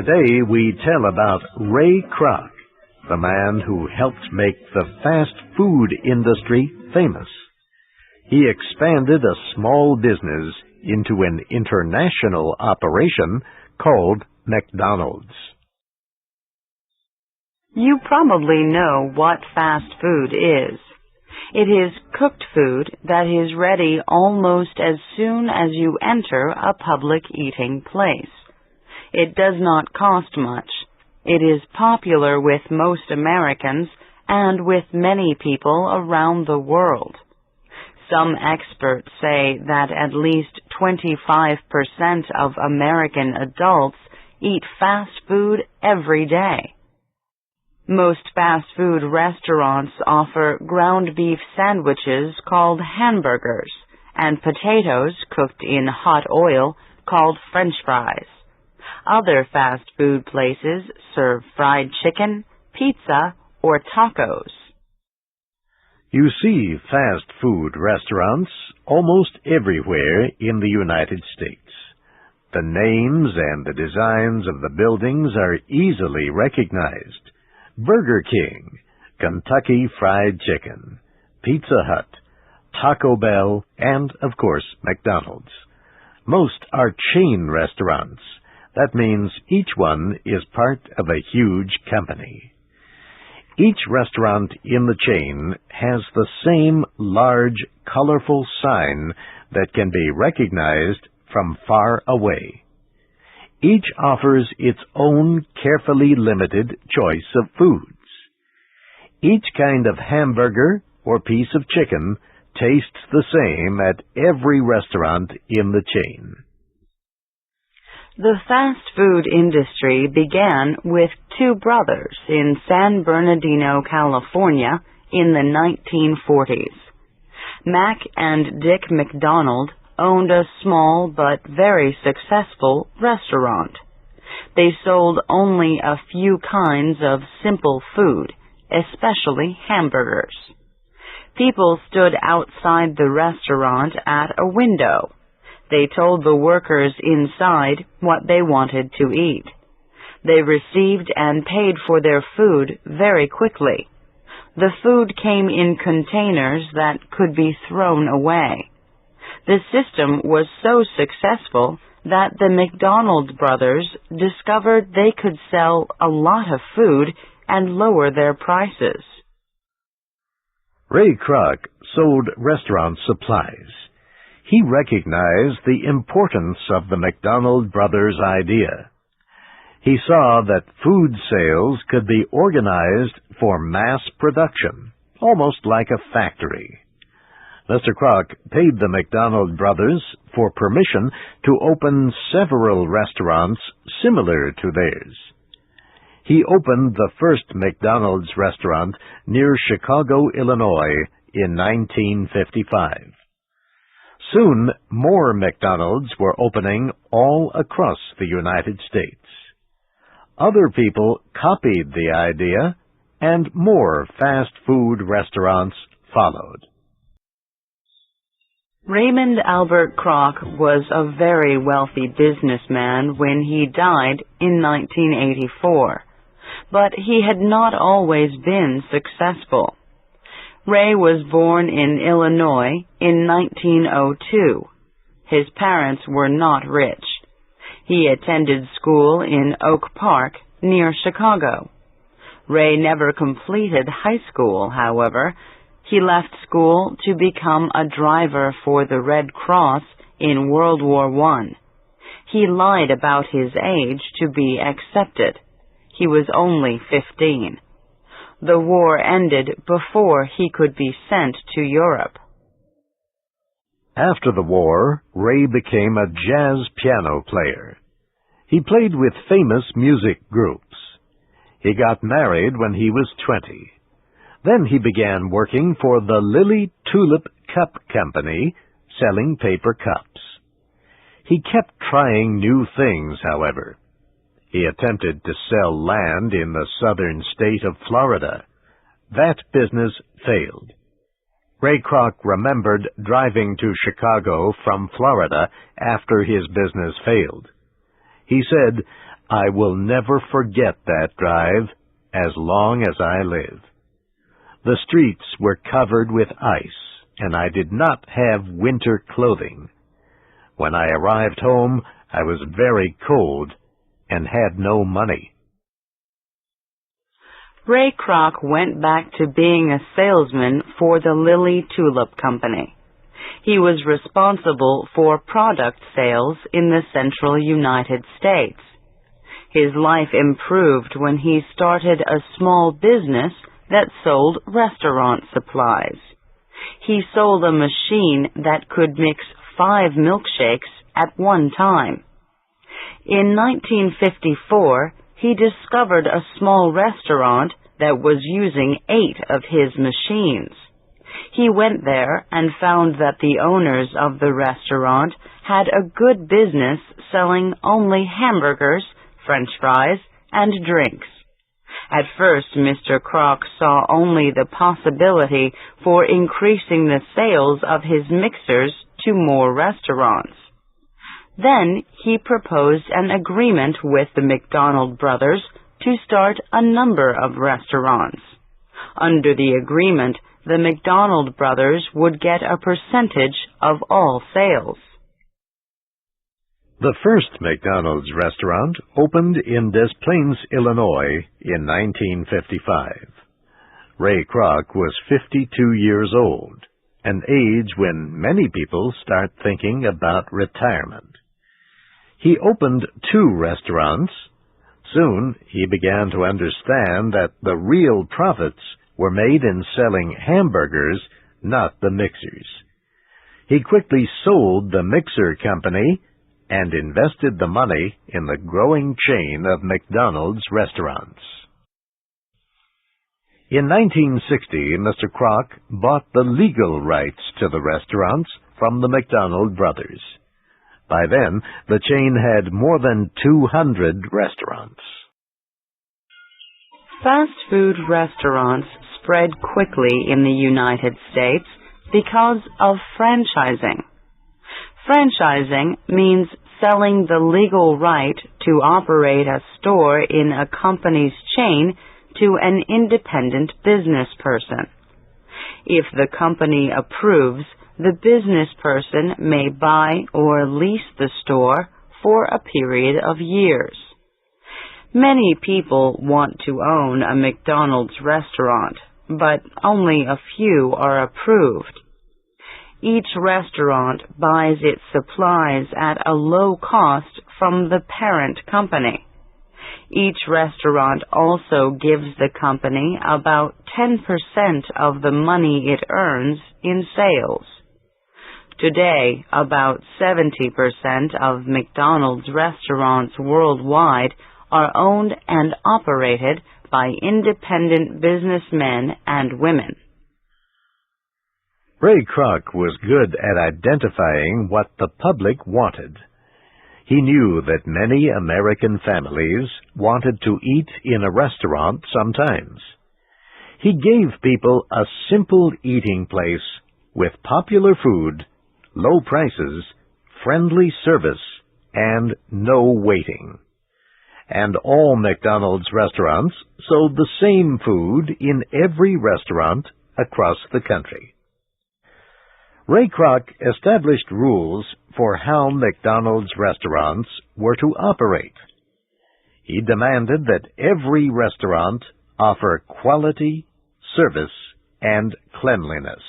Today we tell about Ray Kroc, the man who helped make the fast food industry famous. He expanded a small business into an international operation called McDonald's. You probably know what fast food is. It is cooked food that is ready almost as soon as you enter a public eating place. It does not cost much. It is popular with most Americans and with many people around the world. Some experts say that at least 25% of American adults eat fast food every day. Most fast food restaurants offer ground beef sandwiches called hamburgers and potatoes cooked in hot oil called French fries. Other fast food places serve fried chicken, pizza, or tacos. You see fast food restaurants almost everywhere in the United States. The names and the designs of the buildings are easily recognized. Burger King, Kentucky Fried Chicken, Pizza Hut, Taco Bell, and, of course, McDonald's. Most are chain restaurants. That means each one is part of a huge company. Each restaurant in the chain has the same large, colorful sign that can be recognized from far away. Each offers its own carefully limited choice of foods. Each kind of hamburger or piece of chicken tastes the same at every restaurant in the chain. The fast food industry began with two brothers in San Bernardino, California in the 1940s. Mac and Dick McDonald owned a small but very successful restaurant. They sold only a few kinds of simple food, especially hamburgers. People stood outside the restaurant at a window. They told the workers inside what they wanted to eat. They received and paid for their food very quickly. The food came in containers that could be thrown away. The system was so successful that the McDonald brothers discovered they could sell a lot of food and lower their prices. Ray Kroc sold restaurant supplies. He recognized the importance of the McDonald brothers' idea. He saw that food sales could be organized for mass production, almost like a factory. Mr. Kroc paid the McDonald brothers for permission to open several restaurants similar to theirs. He opened the first McDonald's restaurant near Chicago, Illinois in 1955. Soon, more McDonald's were opening all across the United States. Other people copied the idea, and more fast food restaurants followed. Raymond Albert Kroc was a very wealthy businessman when he died in 1984, but he had not always been successful. Ray was born in Illinois in 1902. His parents were not rich. He attended school in Oak Park, near Chicago. Ray never completed high school, however. He left school to become a driver for the Red Cross in World War I. He lied about his age to be accepted. He was only 15. The war ended before he could be sent to Europe. After the war, Ray became a jazz piano player. He played with famous music groups. He got married when he was 20. Then he began working for the Lily Tulip Cup Company, selling paper cups. He kept trying new things, however. He attempted to sell land in the southern state of Florida. That business failed. Ray Kroc remembered driving to Chicago from Florida after his business failed. He said, I will never forget that drive as long as I live. The streets were covered with ice, and I did not have winter clothing. When I arrived home, I was very cold and had no money. Ray Kroc went back to being a salesman for the Lily Tulip Company. He was responsible for product sales in the central United States. His life improved when he started a small business that sold restaurant supplies. He sold a machine that could mix 5 milkshakes at one time. In 1954, he discovered a small restaurant that was using 8 of his machines. He went there and found that the owners of the restaurant had a good business selling only hamburgers, French fries, and drinks. At first, Mr. Kroc saw only the possibility for increasing the sales of his mixers to more restaurants. Then he proposed an agreement with the McDonald brothers to start a number of restaurants. Under the agreement, the McDonald brothers would get a percentage of all sales. The first McDonald's restaurant opened in Des Plaines, Illinois in 1955. Ray Kroc was 52 years old, an age when many people start thinking about retirement. He opened 2 restaurants. Soon he began to understand that the real profits were made in selling hamburgers, not the mixers. He quickly sold the mixer company and invested the money in the growing chain of McDonald's restaurants. In 1960, Mr. Kroc bought the legal rights to the restaurants from the McDonald brothers. By then, the chain had more than 200 restaurants. Fast food restaurants spread quickly in the United States because of franchising. Franchising means selling the legal right to operate a store in a company's chain to an independent business person. If the company approves, the business person may buy or lease the store for a period of years. Many people want to own a McDonald's restaurant, but only a few are approved. Each restaurant buys its supplies at a low cost from the parent company. Each restaurant also gives the company about 10% of the money it earns in sales. Today, about 70% of McDonald's restaurants worldwide are owned and operated by independent businessmen and women. Ray Kroc was good at identifying what the public wanted. He knew that many American families wanted to eat in a restaurant sometimes. He gave people a simple eating place with popular food, low prices, friendly service, and no waiting. And all McDonald's restaurants sold the same food in every restaurant across the country. Ray Kroc established rules for how McDonald's restaurants were to operate. He demanded that every restaurant offer quality, service, and cleanliness.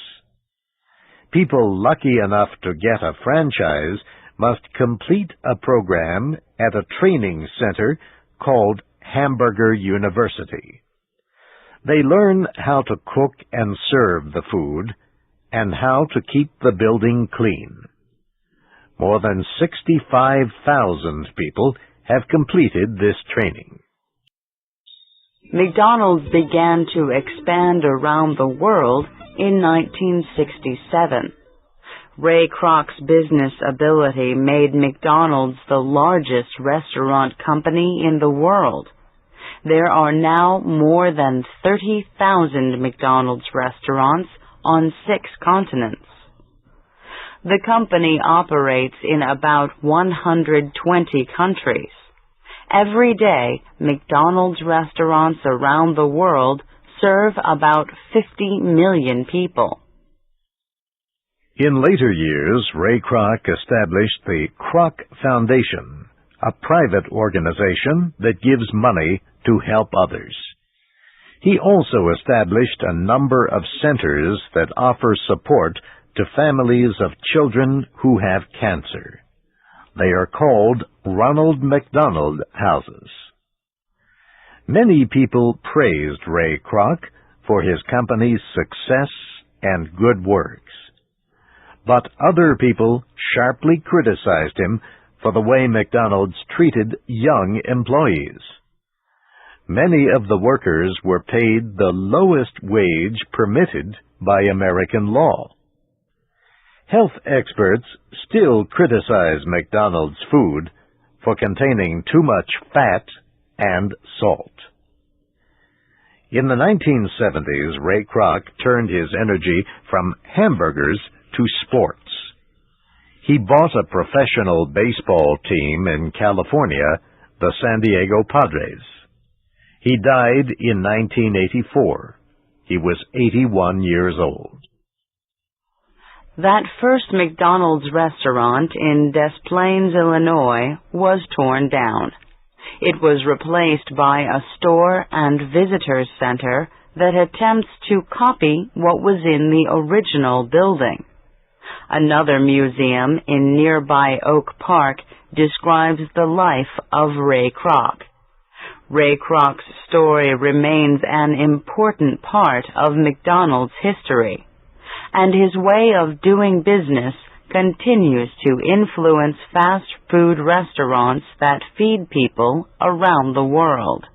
People lucky enough to get a franchise must complete a program at a training center called Hamburger University. They learn how to cook and serve the food and how to keep the building clean. More than 65,000 people have completed this training. McDonald's began to expand around the world in 1967. Ray Kroc's business ability made McDonald's the largest restaurant company in the world. There are now more than 30,000 McDonald's restaurants on 6 continents. The company operates in about 120 countries, Every day, McDonald's restaurants around the world serve about 50 million people. In later years, Ray Kroc established the Kroc Foundation, a private organization that gives money to help others. He also established a number of centers that offer support to families of children who have cancer. They are called Ronald McDonald Houses. Many people praised Ray Kroc for his company's success and good works. But other people sharply criticized him for the way McDonald's treated young employees. Many of the workers were paid the lowest wage permitted by American law. Health experts still criticize McDonald's food for containing too much fat and salt. In the 1970s, Ray Kroc turned his energy from hamburgers to sports. He bought a professional baseball team in California, the San Diego Padres. He died in 1984. He was 81 years old. That first McDonald's restaurant in Des Plaines, Illinois, was torn down. It was replaced by a store and visitors center that attempts to copy what was in the original building. Another museum in nearby Oak Park describes the life of Ray Kroc. Ray Kroc's story remains an important part of McDonald's history, and his way of doing business continues to influence fast food restaurants that feed people around the world.